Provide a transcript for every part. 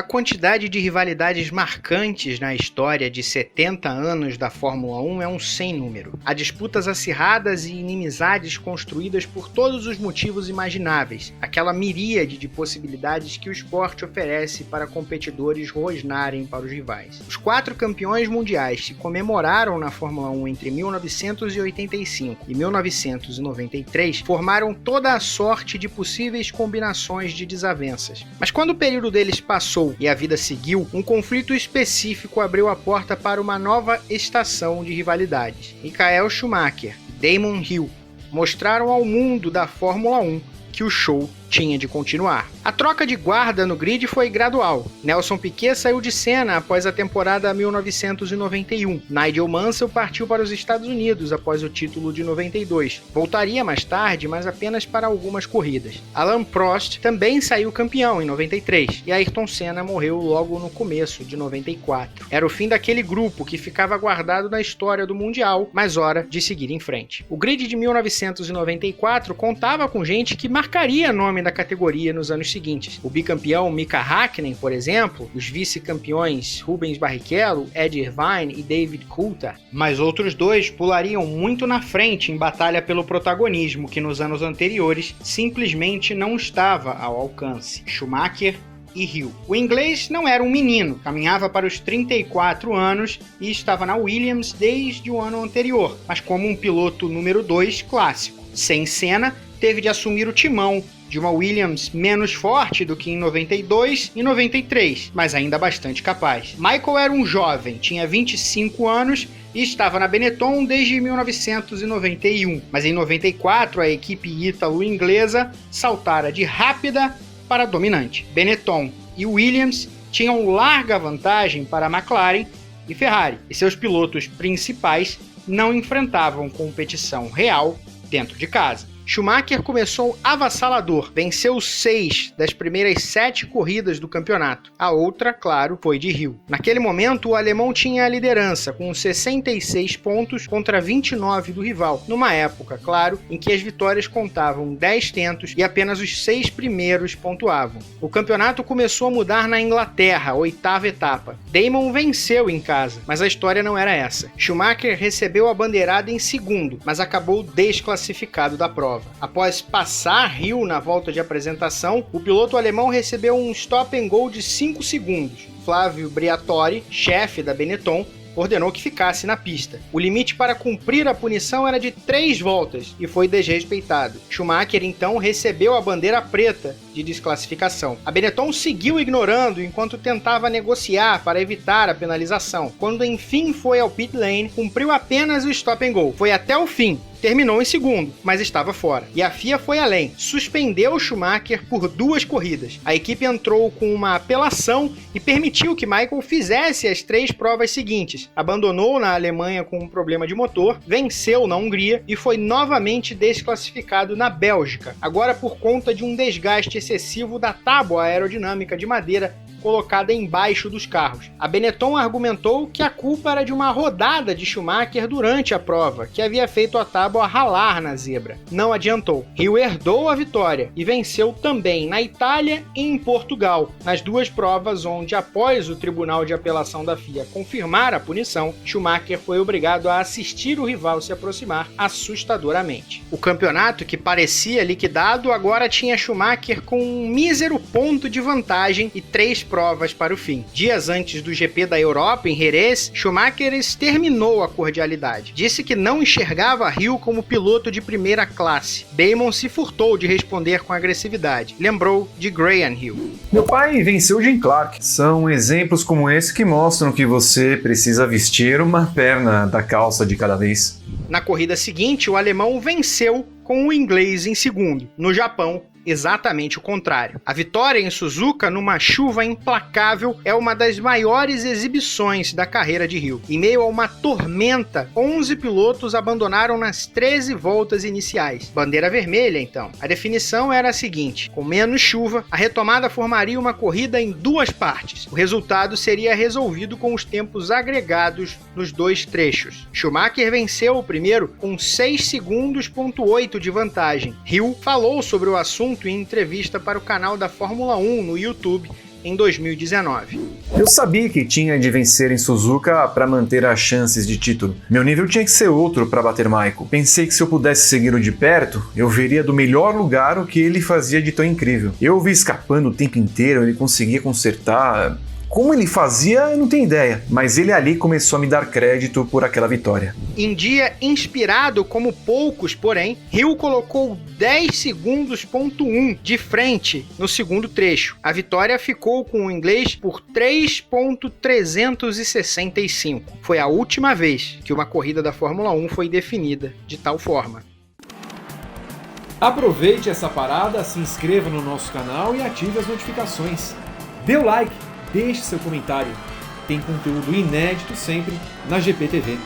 quantidade de rivalidades marcantes na história de 70 anos da Fórmula 1 é um sem número. Há disputas acirradas e inimizades construídas por todos os motivos imagináveis, aquela miríade de possibilidades que o esporte oferece para competidores rosnarem para os rivais. Os 4 campeões mundiais que comemoraram na Fórmula 1 entre 1985 e 1993 formaram toda a sorte de possíveis combinações de desavenças. Mas quando o período deles passou e a vida seguiu, um conflito específico abriu a porta para uma nova estação de rivalidades. Michael Schumacher e Damon Hill mostraram ao mundo da Fórmula 1 que o show tinha de continuar. A troca de guarda no grid foi gradual. Nelson Piquet saiu de cena após a temporada 1991. Nigel Mansell partiu para os Estados Unidos após o título de 92. Voltaria mais tarde, mas apenas para algumas corridas. Alain Prost também saiu campeão em 93 e Ayrton Senna morreu logo no começo de 94. Era o fim daquele grupo que ficava guardado na história do Mundial, mas hora de seguir em frente. O grid de 1994 contava com gente que marcaria nome da categoria nos anos seguintes. O bicampeão Mika Häkkinen, por exemplo, os vice-campeões Rubens Barrichello, Ed Irvine e David Coulthard. Mas outros dois pulariam muito na frente em batalha pelo protagonismo que nos anos anteriores simplesmente não estava ao alcance: Schumacher e Hill. O inglês não era um menino, caminhava para os 34 anos e estava na Williams desde o ano anterior, mas como um piloto número 2 clássico. Sem Senna, teve de assumir o timão de uma Williams menos forte do que em 92 e 93, mas ainda bastante capaz. Michael era um jovem, tinha 25 anos e estava na Benetton desde 1991, mas em 94 a equipe ítalo-inglesa saltara de rápida para dominante. Benetton e Williams tinham larga vantagem para a McLaren e Ferrari, e seus pilotos principais não enfrentavam competição real dentro de casa. Schumacher começou avassalador, venceu 6 das primeiras 7 corridas do campeonato. A outra, claro, foi de Hill. Naquele momento, o alemão tinha a liderança, com 66 pontos contra 29 do rival, numa época, claro, em que as vitórias contavam 10 tentos e apenas os 6 primeiros pontuavam. O campeonato começou a mudar na Inglaterra, a 8ª etapa. Damon venceu em casa, mas a história não era essa. Schumacher recebeu a bandeirada em segundo, mas acabou desclassificado da prova. Após passar Hill na volta de apresentação, o piloto alemão recebeu um stop and go de 5 segundos. Flávio Briatore, chefe da Benetton, ordenou que ficasse na pista. O limite para cumprir a punição era de 3 voltas e foi desrespeitado. Schumacher então recebeu a bandeira preta de desclassificação. A Benetton seguiu ignorando enquanto tentava negociar para evitar a penalização. Quando enfim foi ao pit lane, cumpriu apenas o stop and go. Foi até o fim. Terminou em segundo, mas estava fora. E a FIA foi além, suspendeu Schumacher por 2 corridas. A equipe entrou com uma apelação e permitiu que Michael fizesse as 3 provas seguintes. Abandonou na Alemanha com um problema de motor, venceu na Hungria e foi novamente desclassificado na Bélgica, agora por conta de um desgaste excessivo da tábua aerodinâmica de madeira colocada embaixo dos carros. A Benetton argumentou que a culpa era de uma rodada de Schumacher durante a prova, que havia feito a tábua ralar na zebra. Não adiantou. Hill herdou a vitória e venceu também na Itália e em Portugal, nas 2 provas onde, após o Tribunal de Apelação da FIA confirmar a punição, Schumacher foi obrigado a assistir o rival se aproximar assustadoramente. O campeonato, que parecia liquidado, agora tinha Schumacher com um mísero ponto de vantagem e 3 provas para o fim. Dias antes do GP da Europa, em Jerez, Schumacher exterminou a cordialidade. Disse que não enxergava Hill como piloto de primeira classe. Damon se furtou de responder com agressividade. Lembrou de Graham Hill. Meu pai venceu Jim Clark. São exemplos como esse que mostram que você precisa vestir uma perna da calça de cada vez. Na corrida seguinte, o alemão venceu com o inglês em segundo. No Japão, exatamente o contrário. A vitória em Suzuka, numa chuva implacável, é uma das maiores exibições da carreira de Hill. Em meio a uma tormenta, 11 pilotos abandonaram nas 13 voltas iniciais. Bandeira vermelha, então. A definição era a seguinte: com menos chuva, a retomada formaria uma corrida em 2 partes. O resultado seria resolvido com os tempos agregados nos 2 trechos. Schumacher venceu o primeiro com 6 segundos,8 de vantagem. Hill falou sobre o assunto em entrevista para o canal da Fórmula 1 no YouTube em 2019. Eu sabia que tinha de vencer em Suzuka para manter as chances de título. Meu nível tinha que ser outro para bater Michael. Pensei que se eu pudesse seguir-o de perto, eu veria do melhor lugar o que ele fazia de tão incrível. Eu o vi escapando o tempo inteiro, ele conseguia consertar. Como ele fazia, eu não tenho ideia, mas ele ali começou a me dar crédito por aquela vitória. Em dia inspirado como poucos, porém, Hill colocou 10 segundos,1 de frente no segundo trecho. A vitória ficou com o inglês por 3,365. Foi a última vez que uma corrida da Fórmula 1 foi definida de tal forma. Aproveite essa parada, se inscreva no nosso canal e ative as notificações. Dê o like, deixe seu comentário. Tem conteúdo inédito sempre na GPTV.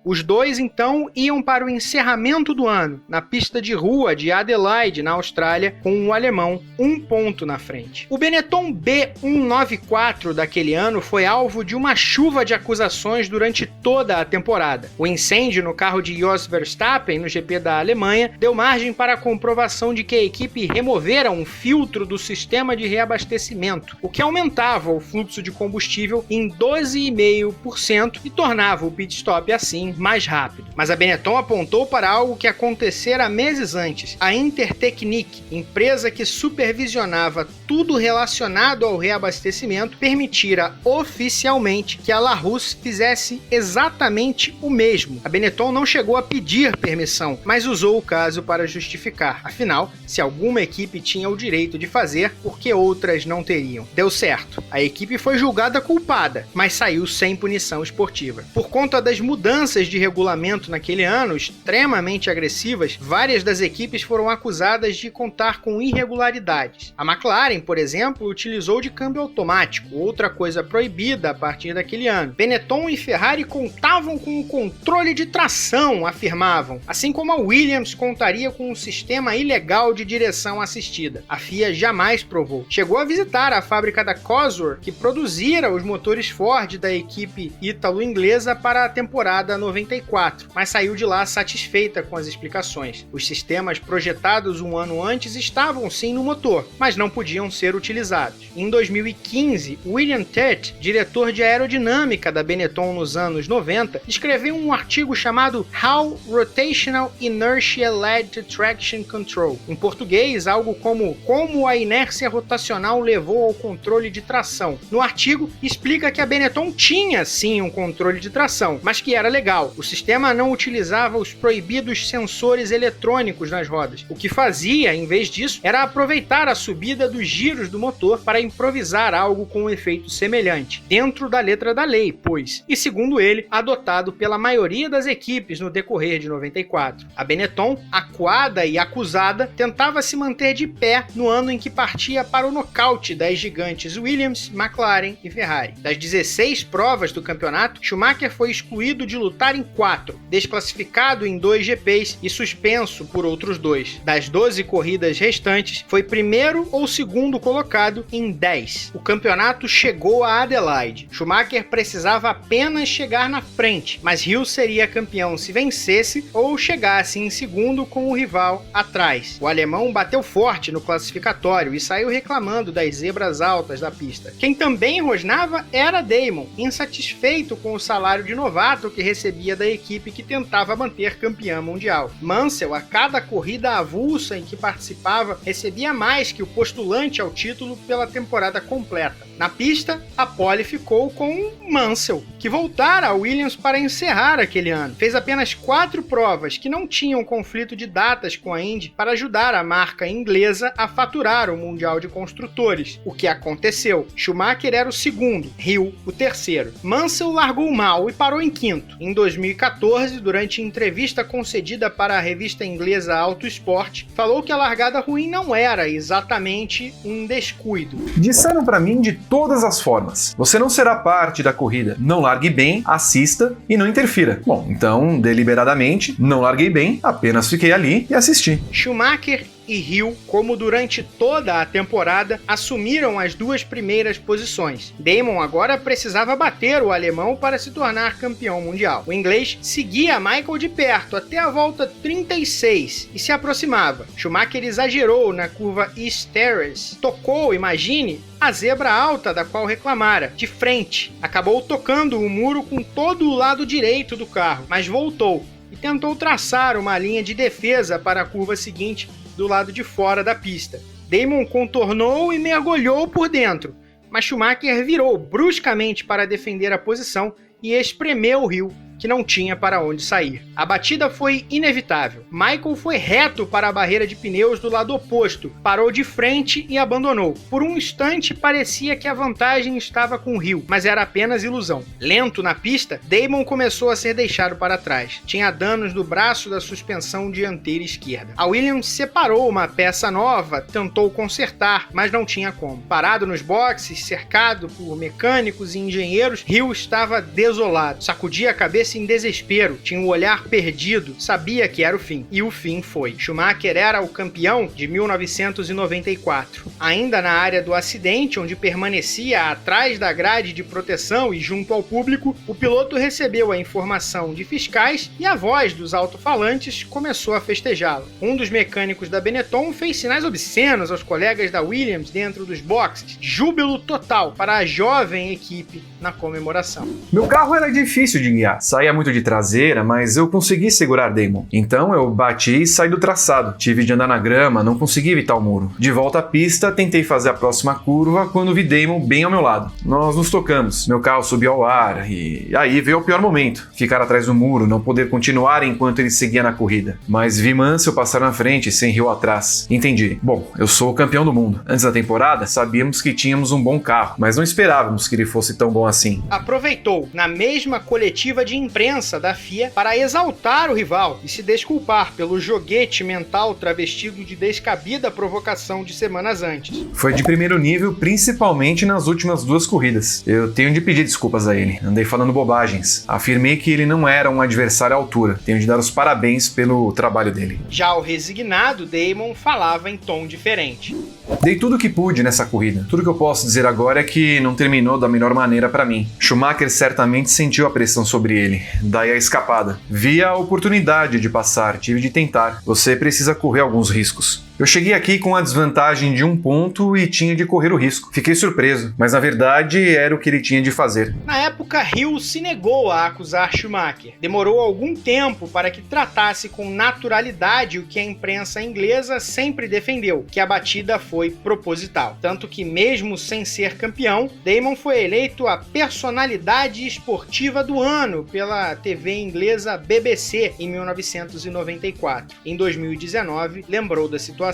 Os dois, então, iam para o encerramento do ano, na pista de rua de Adelaide, na Austrália, com o alemão 1 ponto na frente. O Benetton B194 daquele ano foi alvo de uma chuva de acusações durante toda a temporada. O incêndio no carro de Jos Verstappen, no GP da Alemanha, deu margem para a comprovação de que a equipe removera um filtro do sistema de reabastecimento, o que aumentava o fluxo de combustível em 12,5% e tornava o pit stop, assim, mais rápido. Mas a Benetton apontou para algo que acontecera meses antes. A Intertechnic, empresa que supervisionava tudo relacionado ao reabastecimento, permitira oficialmente que a Larrousse fizesse exatamente o mesmo. A Benetton não chegou a pedir permissão, mas usou o caso para justificar. Afinal, se alguma equipe tinha o direito de fazer, por que outras não teriam? Deu certo. A equipe foi julgada culpada, mas saiu sem punição esportiva. Por conta das mudanças de regulamento naquele ano, extremamente agressivas, várias das equipes foram acusadas de contar com irregularidades. A McLaren, por exemplo, utilizou de câmbio automático, outra coisa proibida a partir daquele ano. Benetton e Ferrari contavam com o controle de tração, afirmavam, assim como a Williams contaria com um sistema ilegal de direção assistida. A FIA jamais provou. Chegou a visitar a fábrica da Cosworth, que produzira os motores Ford da equipe ítalo-inglesa para a temporada 94, mas saiu de lá satisfeita com as explicações. Os sistemas projetados um ano antes estavam sim no motor, mas não podiam ser utilizados. Em 2015, William Tutt, diretor de aerodinâmica da Benetton nos anos 90, escreveu um artigo chamado How Rotational Inertia Led to Traction Control. Em português, algo como a inércia rotacional levou ao controle de tração. No artigo, explica que a Benetton tinha sim um controle de tração, mas que era legal. O sistema não utilizava os proibidos sensores eletrônicos nas rodas. O que fazia, em vez disso, era aproveitar a subida dos giros do motor para improvisar algo com um efeito semelhante, dentro da letra da lei, pois, e segundo ele, adotado pela maioria das equipes no decorrer de 94. A Benetton, acuada e acusada, tentava se manter de pé no ano em que partia para o nocaute das gigantes Williams, McLaren e Ferrari. Das 16 provas do campeonato, Schumacher foi excluído de lutar em 4, desclassificado em 2 GPs e suspenso por outros 2. Das 12 corridas restantes, foi primeiro ou segundo colocado em 10. O campeonato chegou a Adelaide. Schumacher precisava apenas chegar na frente, mas Hill seria campeão se vencesse ou chegasse em segundo com o rival atrás. O alemão bateu forte no classificatório e saiu reclamando das zebras altas da pista. Quem também rosnava era Damon, insatisfeito com o salário de novato que recebia da equipe que tentava manter campeã mundial. Mansell, a cada corrida avulsa em que participava, recebia mais que o postulante ao título pela temporada completa. Na pista, a pole ficou com Mansell, que voltara a Williams para encerrar aquele ano. Fez apenas 4 provas que não tinham conflito de datas com a Indy para ajudar a marca inglesa a faturar o Mundial de Construtores. O que aconteceu? Schumacher era o segundo, Hill o terceiro. Mansell largou mal e parou em quinto. Em 2014, durante entrevista concedida para a revista inglesa Auto Sport, falou que a largada ruim não era exatamente um descuido. Disseram para mim de todas as formas: você não será parte da corrida, não largue bem, assista e não interfira. Bom, então, deliberadamente, não larguei bem, apenas fiquei ali e assisti. Schumacher e Hill, como durante toda a temporada, assumiram as duas primeiras posições. Damon agora precisava bater o alemão para se tornar campeão mundial. O inglês seguia Michael de perto até a volta 36 e se aproximava. Schumacher exagerou na curva East Terrace, tocou, imagine, a zebra alta da qual reclamara, de frente. Acabou tocando o muro com todo o lado direito do carro, mas voltou e tentou traçar uma linha de defesa para a curva seguinte do lado de fora da pista. Damon contornou e mergulhou por dentro, mas Schumacher virou bruscamente para defender a posição e espremeu o Hill, que não tinha para onde sair. A batida foi inevitável. Michael foi reto para a barreira de pneus do lado oposto, parou de frente e abandonou. Por um instante parecia que a vantagem estava com o Hill, mas era apenas ilusão. Lento na pista, Damon começou a ser deixado para trás. Tinha danos no braço da suspensão dianteira esquerda. A Williams separou uma peça nova, tentou consertar, mas não tinha como. Parado nos boxes, cercado por mecânicos e engenheiros, Hill estava desolado. Sacudia a cabeça em desespero, tinha o olhar perdido, sabia que era o fim. E o fim foi. Schumacher era o campeão de 1994. Ainda na área do acidente, onde permanecia atrás da grade de proteção e junto ao público, o piloto recebeu a informação de fiscais e a voz dos alto-falantes começou a festejá-lo. Um dos mecânicos da Benetton fez sinais obscenos aos colegas da Williams dentro dos boxes. Júbilo total para a jovem equipe na comemoração. Meu carro era difícil de guiar. Saía muito de traseira, mas eu consegui segurar Damon. Então eu bati e saí do traçado. Tive de andar na grama, não consegui evitar o muro. De volta à pista, tentei fazer a próxima curva quando vi Damon bem ao meu lado. Nós nos tocamos. Meu carro subiu ao ar e aí veio o pior momento. Ficar atrás do muro, não poder continuar enquanto ele seguia na corrida. Mas vi Mansell passar na frente sem Hill atrás. Entendi. Bom, eu sou o campeão do mundo. Antes da temporada, sabíamos que tínhamos um bom carro, mas não esperávamos que ele fosse tão bom assim. Aproveitou, na mesma coletiva de imprensa da FIA, para exaltar o rival e se desculpar pelo joguete mental travestido de descabida provocação de semanas antes. Foi de primeiro nível, principalmente nas últimas duas corridas. Eu tenho de pedir desculpas a ele. Andei falando bobagens. Afirmei que ele não era um adversário à altura. Tenho de dar os parabéns pelo trabalho dele. Já o resignado Damon falava em tom diferente. Dei tudo o que pude nessa corrida. Tudo que eu posso dizer agora é que não terminou da melhor maneira para mim. Schumacher certamente sentiu a pressão sobre ele. Daí a escapada. Vi a oportunidade de passar, tive de tentar. Você precisa correr alguns riscos. Eu cheguei aqui com a desvantagem de 1 ponto e tinha de correr o risco. Fiquei surpreso, mas na verdade era o que ele tinha de fazer. Na época, Hill se negou a acusar Schumacher. Demorou algum tempo para que tratasse com naturalidade o que a imprensa inglesa sempre defendeu, que a batida foi proposital. Tanto que, mesmo sem ser campeão, Damon foi eleito a personalidade esportiva do ano pela TV inglesa BBC em 1994. Em 2019, lembrou da situação.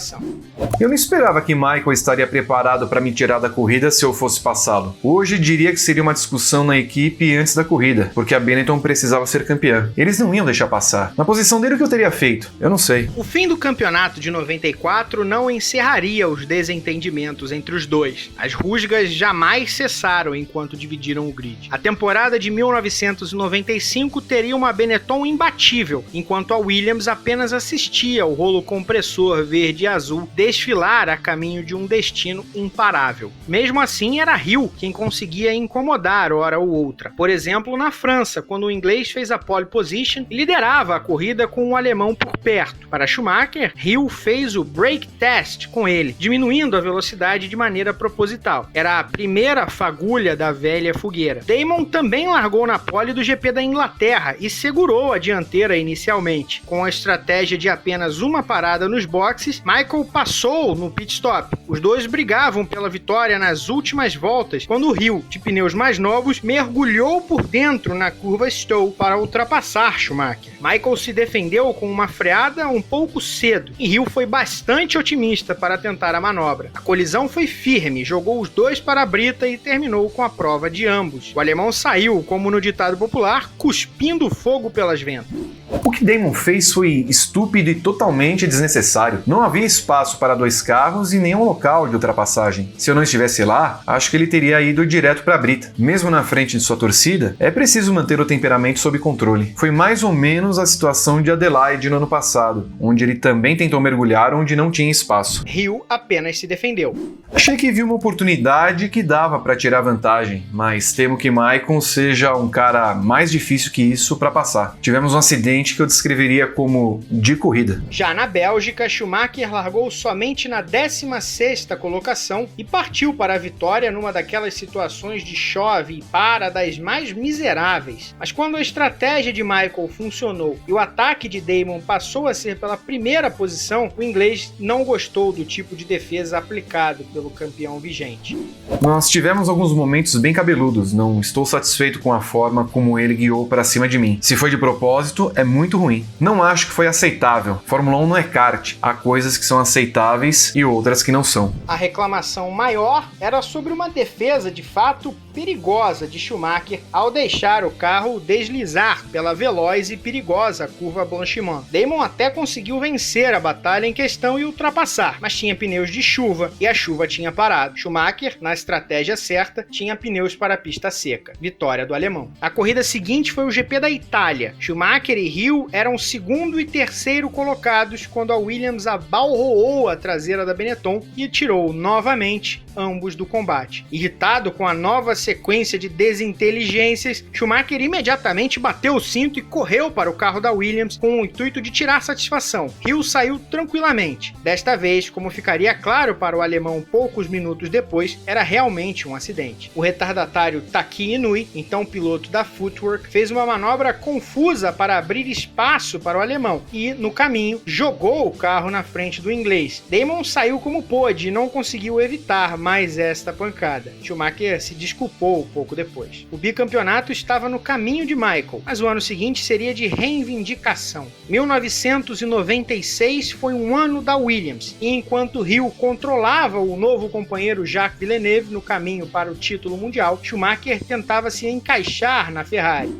Eu não esperava que Michael estaria preparado para me tirar da corrida se eu fosse passá-lo. Hoje diria que seria uma discussão na equipe antes da corrida, porque a Benetton precisava ser campeã. Eles não iam deixar passar. Na posição dele, o que eu teria feito? Eu não sei. O fim do campeonato de 94 não encerraria os desentendimentos entre os dois. As rusgas jamais cessaram enquanto dividiram o grid. A temporada de 1995 teria uma Benetton imbatível, enquanto a Williams apenas assistia ao rolo compressor verde e azul desfilar a caminho de um destino imparável. Mesmo assim, era Hill quem conseguia incomodar hora ou outra. Por exemplo, na França, quando o inglês fez a pole position e liderava a corrida com o alemão por perto. Para Schumacher, Hill fez o brake test com ele, diminuindo a velocidade de maneira proposital. Era a primeira fagulha da velha fogueira. Damon também largou na pole do GP da Inglaterra e segurou a dianteira inicialmente. Com a estratégia de apenas uma parada nos boxes, Michael passou no pit stop. Os dois brigavam pela vitória nas últimas voltas, quando o Hill, de pneus mais novos, mergulhou por dentro na curva Stowe para ultrapassar Schumacher. Michael se defendeu com uma freada um pouco cedo, e Hill foi bastante otimista para tentar a manobra. A colisão foi firme, jogou os dois para a brita e terminou com a prova de ambos. O alemão saiu, como no ditado popular, cuspindo fogo pelas ventas. O que Damon fez foi estúpido e totalmente desnecessário. Não havia espaço para 2 carros e nenhum local de ultrapassagem. Se eu não estivesse lá, acho que ele teria ido direto para a brita. Mesmo na frente de sua torcida, é preciso manter o temperamento sob controle. Foi mais ou menos a situação de Adelaide no ano passado, onde ele também tentou mergulhar onde não tinha espaço. Hill apenas se defendeu. Achei que vi uma oportunidade que dava para tirar vantagem, mas temo que Maicon seja um cara mais difícil que isso para passar. Tivemos um acidente que eu descreveria como de corrida. Já na Bélgica, Schumacher largou somente na 16ª colocação e partiu para a vitória numa daquelas situações de chove e para das mais miseráveis. Mas quando a estratégia de Michael funcionou e o ataque de Damon passou a ser pela primeira posição, o inglês não gostou do tipo de defesa aplicado pelo campeão vigente. Nós tivemos alguns momentos bem cabeludos, não estou satisfeito com a forma como ele guiou para cima de mim. Se foi de propósito, é muito ruim. Não acho que foi aceitável. Fórmula 1 não é kart, há coisas que são aceitáveis e outras que não são. A reclamação maior era sobre uma defesa de fato perigosa de Schumacher ao deixar o carro deslizar pela veloz e perigosa curva Blanchimont. Damon até conseguiu vencer a batalha em questão e ultrapassar, mas tinha pneus de chuva e a chuva tinha parado. Schumacher, na estratégia certa, tinha pneus para a pista seca. Vitória do alemão. A corrida seguinte foi o GP da Itália. Schumacher e Hill eram o segundo e terceiro colocados quando a Williams abalroou a traseira da Benetton e tirou novamente ambos do combate. Irritado com a nova sequência de desinteligências, Schumacher imediatamente bateu o cinto e correu para o carro da Williams com o intuito de tirar satisfação. Hill saiu tranquilamente. Desta vez, como ficaria claro para o alemão poucos minutos depois, era realmente um acidente. O retardatário Taki Inui, então piloto da Footwork, fez uma manobra confusa para abrir espaço para o alemão e, no caminho, jogou o carro na frente do inglês. Damon saiu como pôde e não conseguiu evitar mais esta pancada. Schumacher se desculpou pouco depois. O bicampeonato estava no caminho de Michael, mas o ano seguinte seria de reivindicação. 1996 foi um ano da Williams, e enquanto Hill controlava o novo companheiro Jacques Villeneuve no caminho para o título mundial, Schumacher tentava se encaixar na Ferrari.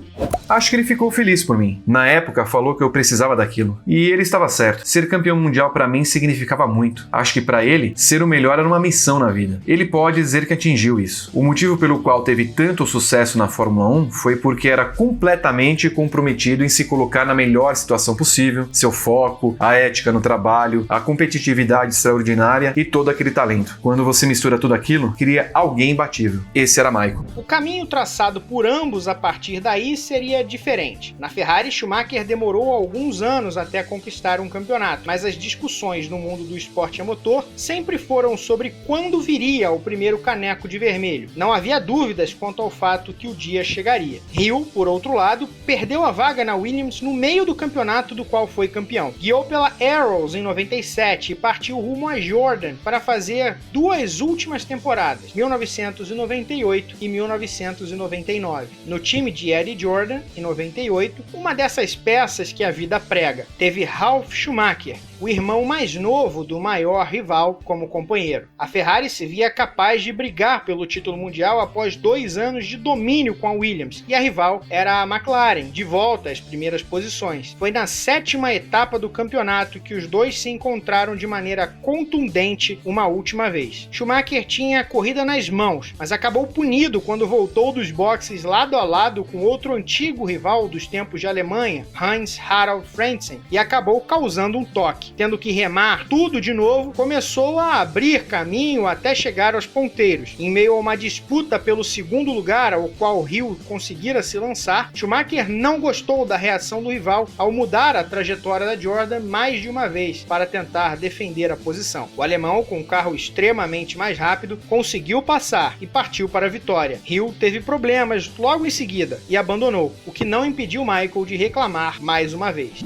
Acho que ele ficou feliz por mim. Na época falou que eu precisava daquilo. E ele estava certo. Ser campeão mundial para mim significava muito. Acho que para ele, ser o melhor era uma missão na vida. Ele pode dizer que atingiu isso. O motivo pelo qual teve tanto sucesso na Fórmula 1 foi porque era completamente comprometido em se colocar na melhor situação possível, seu foco, a ética no trabalho, a competitividade extraordinária e todo aquele talento. Quando você mistura tudo aquilo, cria alguém imbatível. Esse era Michael. O caminho traçado por ambos a partir daí seria diferente. Na Ferrari, Schumacher demorou alguns anos até conquistar um campeonato, mas as discussões no mundo do esporte a motor sempre foram sobre quando viria o primeiro caneco de vermelho. Não havia dúvidas quanto ao fato que o dia chegaria. Hill, por outro lado, perdeu a vaga na Williams no meio do campeonato do qual foi campeão. Guiou pela Arrows em 97 e partiu rumo a Jordan para fazer duas últimas temporadas, 1998 e 1999. No time de Eddie Jordan, em 98, uma dessas peças que a vida prega. Teve Ralf Schumacher, o irmão mais novo do maior rival, como companheiro. A Ferrari se via capaz de brigar pelo título mundial após 2 anos de domínio com a Williams, e a rival era a McLaren, de volta às primeiras posições. Foi na 7ª etapa do campeonato que os dois se encontraram de maneira contundente uma última vez. Schumacher tinha a corrida nas mãos, mas acabou punido quando voltou dos boxes lado a lado com outro antigo rival dos tempos de Alemanha, Heinz-Harald Frentzen, e acabou causando um toque. Tendo que remar tudo de novo, começou a abrir caminho até chegar aos ponteiros. Em meio a uma disputa pelo segundo lugar, ao qual Hill conseguira se lançar, Schumacher não gostou da reação do rival ao mudar a trajetória da Jordan mais de uma vez para tentar defender a posição. O alemão, com um carro extremamente mais rápido, conseguiu passar e partiu para a vitória. Hill teve problemas logo em seguida e abandonou, o que não impediu Michael de reclamar mais uma vez.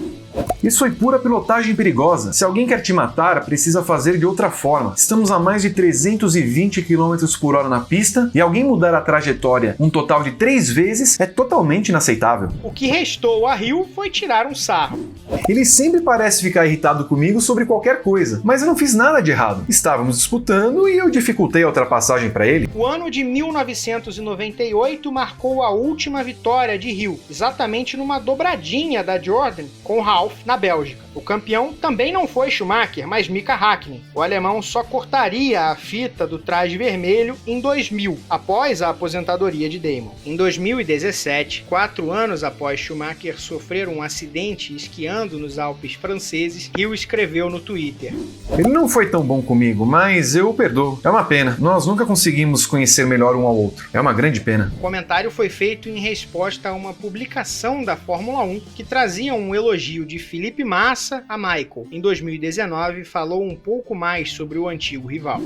Isso foi pura pilotagem perigosa. Se alguém quer te matar, precisa fazer de outra forma. Estamos a mais de 320 km por hora na pista e alguém mudar a trajetória um total de 3 vezes é totalmente inaceitável. O que restou a Hill foi tirar um sarro. Ele sempre parece ficar irritado comigo sobre qualquer coisa, mas eu não fiz nada de errado. Estávamos disputando e eu dificultei a ultrapassagem para ele. O ano de 1998 marcou a última vitória de Hill, exatamente numa dobradinha da Jordan com Ralf na Bélgica. O campeão também não foi Schumacher, mas Mika Häkkinen. O alemão só cortaria a fita do traje vermelho em 2000, após a aposentadoria de Damon. Em 2017, 4 anos após Schumacher sofrer um acidente esquiando nos Alpes franceses, Hill escreveu no Twitter: "Ele não foi tão bom comigo, mas eu o perdoo. É uma pena, nós nunca conseguimos conhecer melhor um ao outro. É uma grande pena." O comentário foi feito em resposta a uma publicação da Fórmula 1 que trazia um elogio de Felipe Massa a Michael. Em 2019, falou um pouco mais sobre o antigo rival.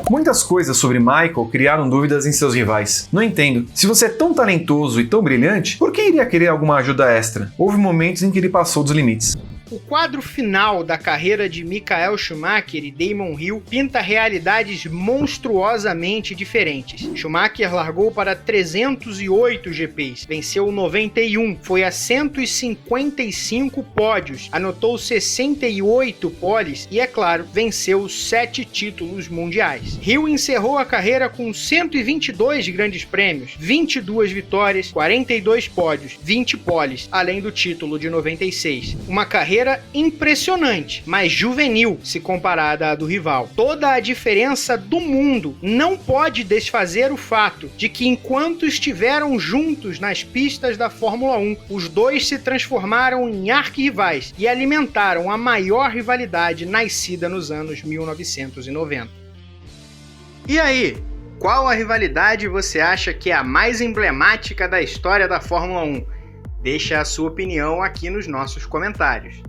Muitas coisas sobre Michael criaram dúvidas em seus rivais. Não entendo. Se você é tão talentoso e tão brilhante, por que iria querer alguma ajuda extra? Houve momentos em que ele passou dos limites. O quadro final da carreira de Michael Schumacher e Damon Hill pinta realidades monstruosamente diferentes. Schumacher largou para 308 GPs, venceu 91, foi a 155 pódios, anotou 68 poles e, é claro, venceu 7 títulos mundiais. Hill encerrou a carreira com 122 grandes prêmios, 22 vitórias, 42 pódios, 20 poles, além do título de 96. Uma carreira impressionante, mas juvenil se comparada à do rival. Toda a diferença do mundo não pode desfazer o fato de que, enquanto estiveram juntos nas pistas da Fórmula 1, os dois se transformaram em arquirrivais e alimentaram a maior rivalidade nascida nos anos 1990. E aí, qual a rivalidade você acha que é a mais emblemática da história da Fórmula 1? Deixa a sua opinião aqui nos nossos comentários.